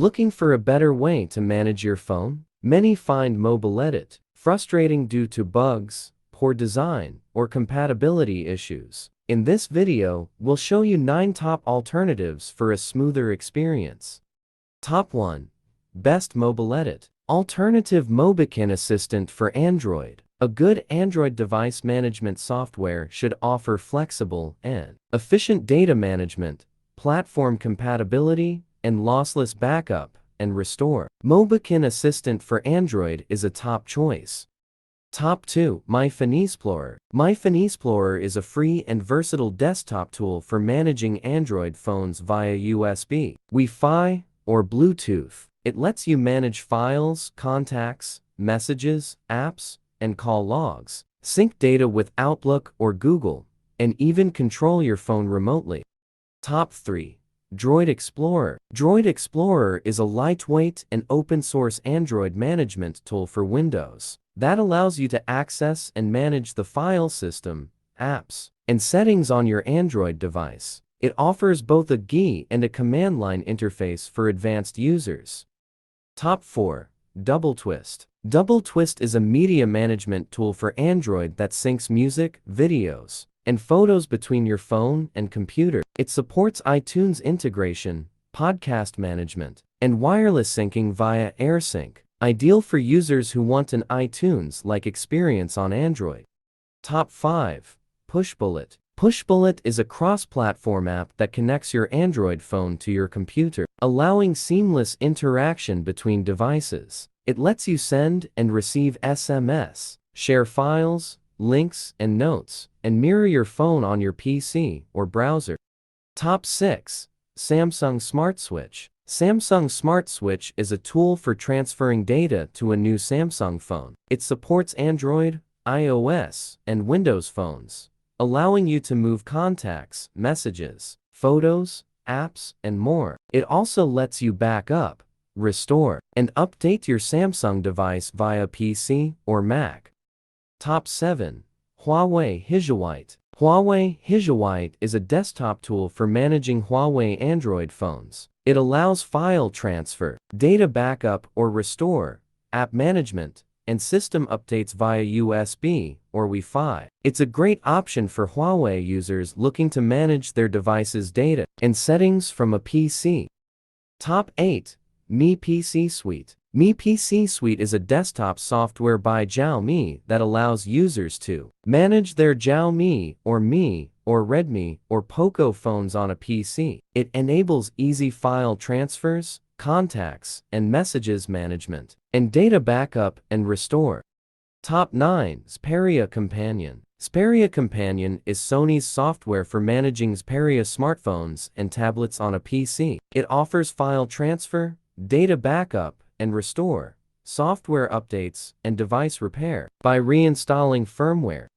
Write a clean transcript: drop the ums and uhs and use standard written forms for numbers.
Looking for a better way to manage your phone? Many find MOBILedit frustrating due to bugs, poor design, or compatibility issues. In this video, we'll show you 9 top alternatives for a smoother experience. Top 1. Best MOBILedit. Alternative MobiKin Assistant for Android. A good Android device management software should offer flexible and efficient data management, platform compatibility, and lossless backup and restore. MobiKin Assistant for Android is a top choice. Top 2. MyPhoneExplorer. MyPhoneExplorer is a free and versatile desktop tool for managing Android phones via USB, Wi-Fi, or Bluetooth. It lets you manage files, contacts, messages, apps, and call logs, sync data with Outlook or Google, and even control your phone remotely. Top 3. Droid Explorer. Droid Explorer is a lightweight and open-source Android management tool for Windows that allows you to access and manage the file system, apps, and settings on your Android device. It offers both a GUI and a command line interface for advanced users. Top 4. doubleTwist. doubleTwist is a media management tool for Android that syncs music, videos, and photos between your phone and computer. It supports iTunes integration, podcast management, and wireless syncing via AirSync, ideal for users who want an iTunes-like experience on Android. Top 5. Pushbullet. Pushbullet is a cross-platform app that connects your Android phone to your computer, allowing seamless interaction between devices. It lets you send and receive SMS, share files, links, and notes, and mirror your phone on your PC or browser. Top 6. Samsung Smart Switch. Samsung Smart Switch is a tool for transferring data to a new Samsung phone. It supports Android, iOS, and Windows phones, allowing you to move contacts, messages, photos, apps, and more. It also lets you back up, restore, and update your Samsung device via PC or Mac. Top 7. Huawei Hisuite. Huawei Hisuite is a desktop tool for managing Huawei Android phones. It allows file transfer, data backup or restore, app management, and system updates via USB or Wi-Fi. It's a great option for Huawei users looking to manage their device's data and settings from a PC. Top 8. Mi PC Suite. Mi PC Suite is a desktop software by Xiaomi that allows users to manage their Xiaomi or Mi or Redmi or Poco phones on a PC. It enables easy file transfers, contacts, and messages management, and data backup and restore. Top 9. Xperia Companion. Xperia Companion is Sony's software for managing Xperia smartphones and tablets on a PC. It offers file transfer, data backup and restore, software updates, and device repair by reinstalling firmware.